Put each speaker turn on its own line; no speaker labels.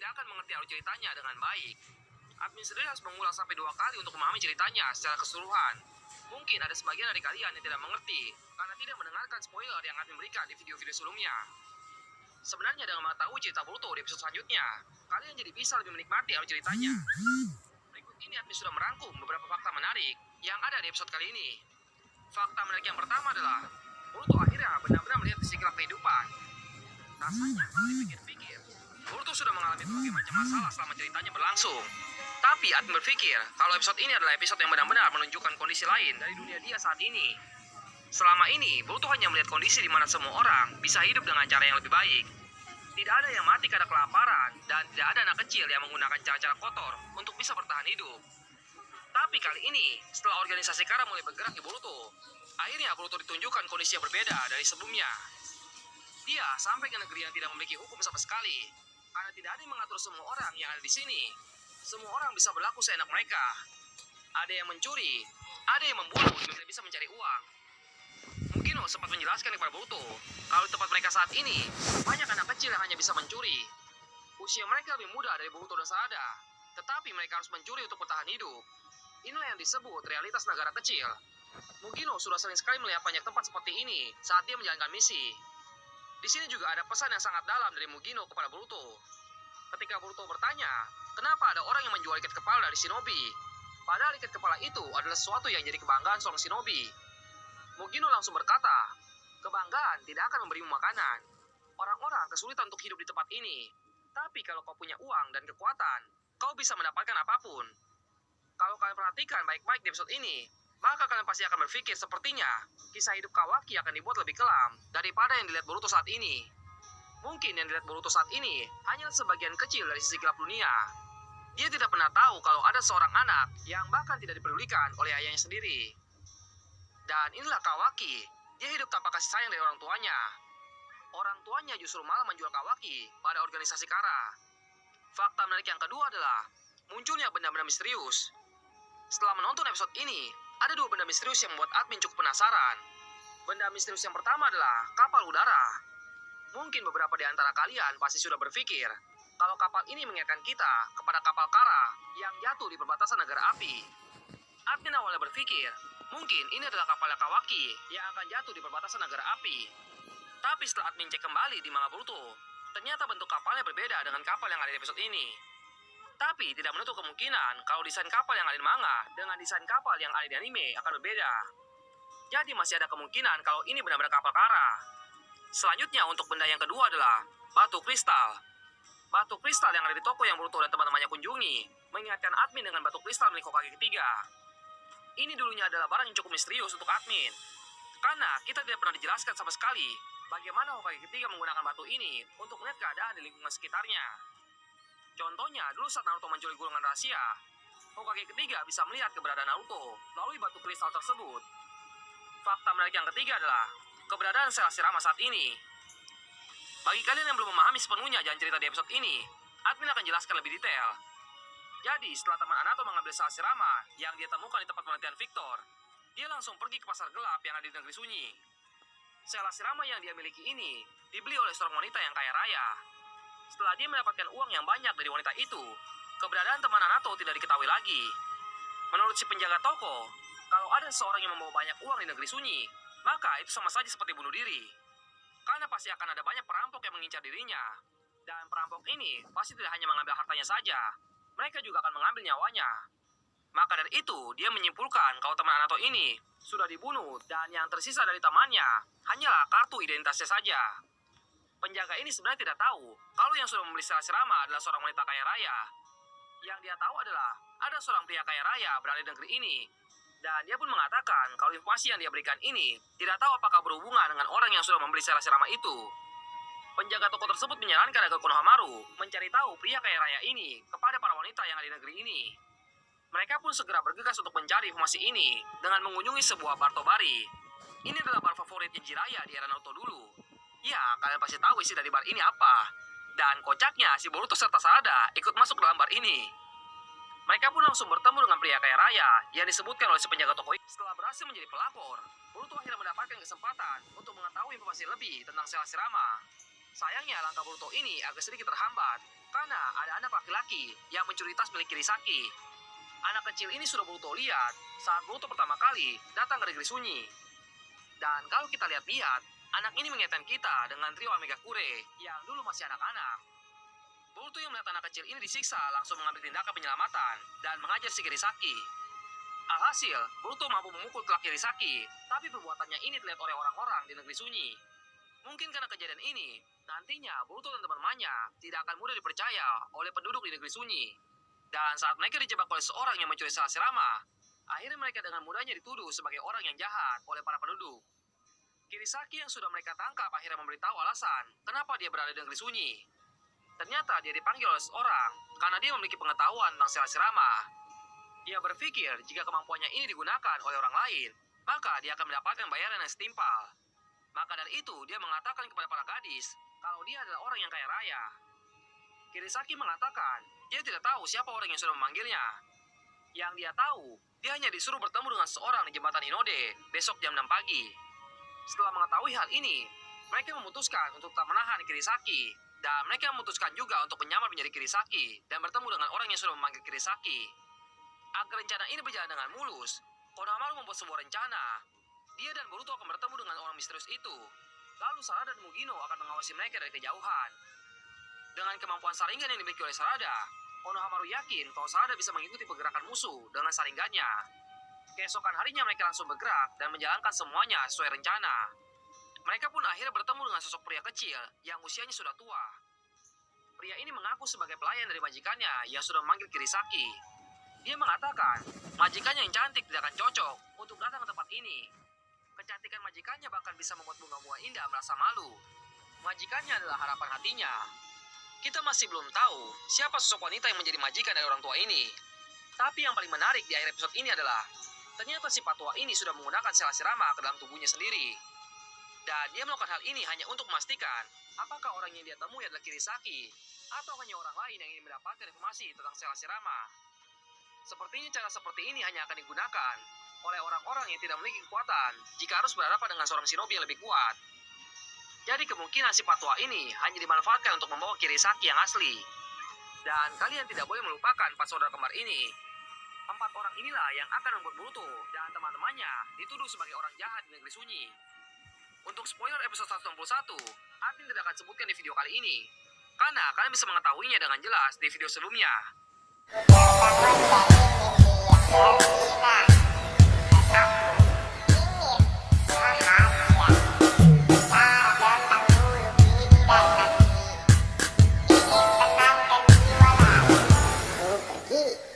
tidak akan mengerti alur ceritanya dengan baik. Admin sendiri harus mengulang sampai 2 kali untuk memahami ceritanya secara keseluruhan. Mungkin ada sebagian dari kalian yang tidak mengerti karena tidak mendengarkan spoiler yang admin berikan di video-video sebelumnya. Sebenarnya dengan mengetahui cerita Boruto di episode selanjutnya, kalian jadi bisa lebih menikmati alur ceritanya. Berikut ini admin sudah merangkum beberapa fakta menarik yang ada di episode kali ini. Fakta menarik yang pertama adalah Boruto akhirnya benar-benar melihat sisi gelap kehidupan. Rasanya kalau dipikir-pikir, Boruto sudah mengalami berbagai macam masalah selama ceritanya berlangsung. Tapi admin berpikir kalau episode ini adalah episode yang benar-benar menunjukkan kondisi lain dari dunia dia saat ini. Selama ini, Boruto hanya melihat kondisi di mana semua orang bisa hidup dengan cara yang lebih baik. Tidak ada yang mati karena kelaparan, dan tidak ada anak kecil yang menggunakan cara-cara kotor untuk bisa bertahan hidup. Tapi kali ini, setelah organisasi Kara mulai bergerak di Boruto, akhirnya Boruto ditunjukkan kondisi yang berbeda dari sebelumnya. Dia sampai ke negeri yang tidak memiliki hukum sama sekali, karena tidak ada yang mengatur semua orang yang ada di sini. Semua orang bisa berlaku seenak mereka. Ada yang mencuri, ada yang membunuh demi bisa mencari uang. Mugino sempat menjelaskan kepada Boruto kalau di tempat mereka saat ini banyak anak kecil yang hanya bisa mencuri. Usia mereka lebih muda dari Boruto dan Sarada, tetapi mereka harus mencuri untuk bertahan hidup. Inilah yang disebut realitas negara kecil. Mugino sudah sering sekali melihat banyak tempat seperti ini saat dia menjalankan misi. Di sini juga ada pesan yang sangat dalam dari Mugino kepada Boruto. Ketika Boruto bertanya, kenapa ada orang yang menjual ikat kepala dari shinobi? Padahal ikat kepala itu adalah sesuatu yang jadi kebanggaan seorang shinobi. Mugino langsung berkata, kebanggaan tidak akan memberimu makanan. Orang-orang kesulitan untuk hidup di tempat ini. Tapi kalau kau punya uang dan kekuatan, kau bisa mendapatkan apapun. Kalau kalian perhatikan baik-baik di episode ini, maka kalian pasti akan berpikir sepertinya kisah hidup Kawaki akan dibuat lebih kelam daripada yang dilihat Boruto saat ini. Mungkin yang dilihat Boruto saat ini hanya sebagian kecil dari sisi gelap dunia. Dia tidak pernah tahu kalau ada seorang anak yang bahkan tidak dipedulikan oleh ayahnya sendiri. Dan inilah Kawaki. Dia hidup tanpa kasih sayang dari orang tuanya. Orang tuanya justru malah menjual Kawaki pada organisasi Kara. Fakta menarik yang kedua adalah munculnya benda-benda misterius. Setelah menonton episode ini, ada 2 benda misterius yang membuat admin cukup penasaran. Benda misterius yang pertama adalah kapal udara. Mungkin beberapa di antara kalian pasti sudah berpikir kalau kapal ini mengingatkan kita kepada kapal Kara yang jatuh di perbatasan negara api. Admin awalnya berpikir mungkin ini adalah kapalnya Kawaki yang akan jatuh di perbatasan negara api. Tapi setelah admin cek kembali di manga Boruto, ternyata bentuk kapalnya berbeda dengan kapal yang ada di episode ini. Tapi tidak menutup kemungkinan kalau desain kapal yang ada di manga dengan desain kapal yang ada di anime akan berbeda. Jadi masih ada kemungkinan kalau ini benar-benar kapal Kara. Selanjutnya untuk benda yang kedua adalah batu kristal. Batu kristal yang ada di toko yang Boruto dan teman-temannya kunjungi mengingatkan admin dengan batu kristal milik Hokage ketiga. Ini dulunya adalah barang yang cukup misterius untuk admin, karena kita tidak pernah dijelaskan sama sekali bagaimana Hokage ketiga menggunakan batu ini untuk melihat keadaan di lingkungan sekitarnya. Contohnya, dulu saat Naruto mencuri gulungan rahasia, Hokage ketiga bisa melihat keberadaan Naruto melalui batu kristal tersebut. Fakta menarik yang ketiga adalah keberadaan sel Hashirama saat ini. Bagi kalian yang belum memahami sepenuhnya jalan cerita di episode ini, admin akan jelaskan lebih detail. Jadi, setelah teman Anato mengambil sel Hashirama yang dia temukan di tempat penelitian Victor, dia langsung pergi ke pasar gelap yang ada di negeri sunyi. Sel Hashirama yang dia miliki ini dibeli oleh seorang wanita yang kaya raya. Setelah dia mendapatkan uang yang banyak dari wanita itu, keberadaan teman Anato tidak diketahui lagi. Menurut si penjaga toko, kalau ada seseorang yang membawa banyak uang di negeri sunyi, maka itu sama saja seperti bunuh diri. Karena pasti akan ada banyak perampok yang mengincar dirinya. Dan perampok ini pasti tidak hanya mengambil hartanya saja, mereka juga akan mengambil nyawanya. Maka dari itu, dia menyimpulkan kalau teman Anato ini sudah dibunuh dan yang tersisa dari temannya hanyalah kartu identitasnya saja. Penjaga ini sebenarnya tidak tahu kalau yang sudah membeli sel Hashirama adalah seorang wanita kaya raya. Yang dia tahu adalah ada seorang pria kaya raya berada di negeri ini. Dan dia pun mengatakan kalau informasi yang dia berikan ini tidak tahu apakah berhubungan dengan orang yang sudah membeli sel Hashirama itu. Penjaga toko tersebut menyarankan agar Konohamaru mencari tahu pria kaya raya ini kepada para wanita yang ada di negeri ini. Mereka pun segera bergegas untuk mencari informasi ini dengan mengunjungi sebuah bar Tobari. Ini adalah bar favorit Jiraiya di era Naruto dulu. Ya, kalian pasti tahu isi dari bar ini apa. Dan kocaknya, si Boruto serta Sarada ikut masuk dalam bar ini. Mereka pun langsung bertemu dengan pria kaya raya yang disebutkan oleh si penjaga toko ini. Setelah berhasil menjadi pelapor, Boruto akhirnya mendapatkan kesempatan untuk mengetahui informasi lebih tentang sel Hashirama. Sayangnya langkah Boruto ini agak sedikit terhambat Karena ada anak laki-laki yang mencuri tas milik Kirisaki. Anak kecil ini sudah Boruto lihat saat Boruto pertama kali datang ke negeri sunyi. Dan kalau kita lihat-lihat, anak ini mengingatkan kita dengan trio Omega Kure yang dulu masih anak-anak. Boruto yang melihat anak kecil ini disiksa langsung mengambil tindakan penyelamatan dan mengajar si Kirisaki. Alhasil, Boruto mampu memukul telak Kirisaki, tapi perbuatannya ini terlihat oleh orang-orang di negeri sunyi. Mungkin karena kejadian ini, nantinya Boruto dan teman-temannya tidak akan mudah dipercaya oleh penduduk di negeri sunyi. Dan saat mereka dijebak oleh seorang yang mencuri Selasirama, akhirnya mereka dengan mudahnya dituduh sebagai orang yang jahat oleh para penduduk. Kirisaki yang sudah mereka tangkap akhirnya memberitahu alasan kenapa dia berada di negeri sunyi. Ternyata dia dipanggil oleh seorang karena dia memiliki pengetahuan tentang Selasirama. Dia berpikir jika kemampuannya ini digunakan oleh orang lain, maka dia akan mendapatkan bayaran yang setimpal. Maka dari itu dia mengatakan kepada para gadis kalau dia adalah orang yang kaya raya. Kirisaki mengatakan dia tidak tahu siapa orang yang sudah memanggilnya. Yang dia tahu, dia hanya disuruh bertemu dengan seorang di jembatan Hinode besok jam 6 pagi. Setelah mengetahui hal ini, mereka memutuskan untuk tetap menahan Kirisaki. Dan mereka memutuskan juga untuk menyamar menjadi Kirisaki dan bertemu dengan orang yang sudah memanggil Kirisaki. Agar rencana ini berjalan dengan mulus, Konohamaru membuat sebuah rencana. Dia dan Boruto akan bertemu dengan orang misterius itu. Lalu Sarada dan Mugino akan mengawasi mereka dari kejauhan. Dengan kemampuan Sharingan yang dimiliki oleh Sarada, Konohamaru yakin kalau Sarada bisa mengikuti pergerakan musuh dengan Sharingannya. Keesokan harinya mereka langsung bergerak dan menjalankan semuanya sesuai rencana. Mereka pun akhirnya bertemu dengan sosok pria kecil yang usianya sudah tua. Pria ini mengaku sebagai pelayan dari majikannya yang sudah memanggil Kirisaki. Dia mengatakan, majikannya yang cantik tidak akan cocok untuk datang ke tempat ini. Kecantikan majikannya bahkan bisa membuat bunga-bunga indah merasa malu. Majikannya adalah harapan hatinya. Kita masih belum tahu siapa sosok wanita yang menjadi majikan dari orang tua ini. Tapi yang paling menarik di akhir episode ini adalah, ternyata si patua ini sudah menggunakan Selasirama ke dalam tubuhnya sendiri. Dan dia melakukan hal ini hanya untuk memastikan apakah orang yang dia temui adalah Kirisaki atau hanya orang lain yang ingin mendapatkan informasi tentang Selasirama. Sepertinya cara seperti ini hanya akan digunakan oleh orang-orang yang tidak memiliki kekuatan jika harus berhadapan dengan seorang shinobi yang lebih kuat. Jadi kemungkinan si patua ini hanya dimanfaatkan untuk membawa Kirisaki yang asli. Dan kalian tidak boleh melupakan 4 saudara kembar ini. 4 orang inilah yang akan membuat Boruto dan teman-temannya dituduh sebagai orang jahat di negeri sunyi. Untuk spoiler episode 161, admin tidak akan sebutkan di video kali ini, karena kalian bisa mengetahuinya dengan jelas di video sebelumnya.
Ini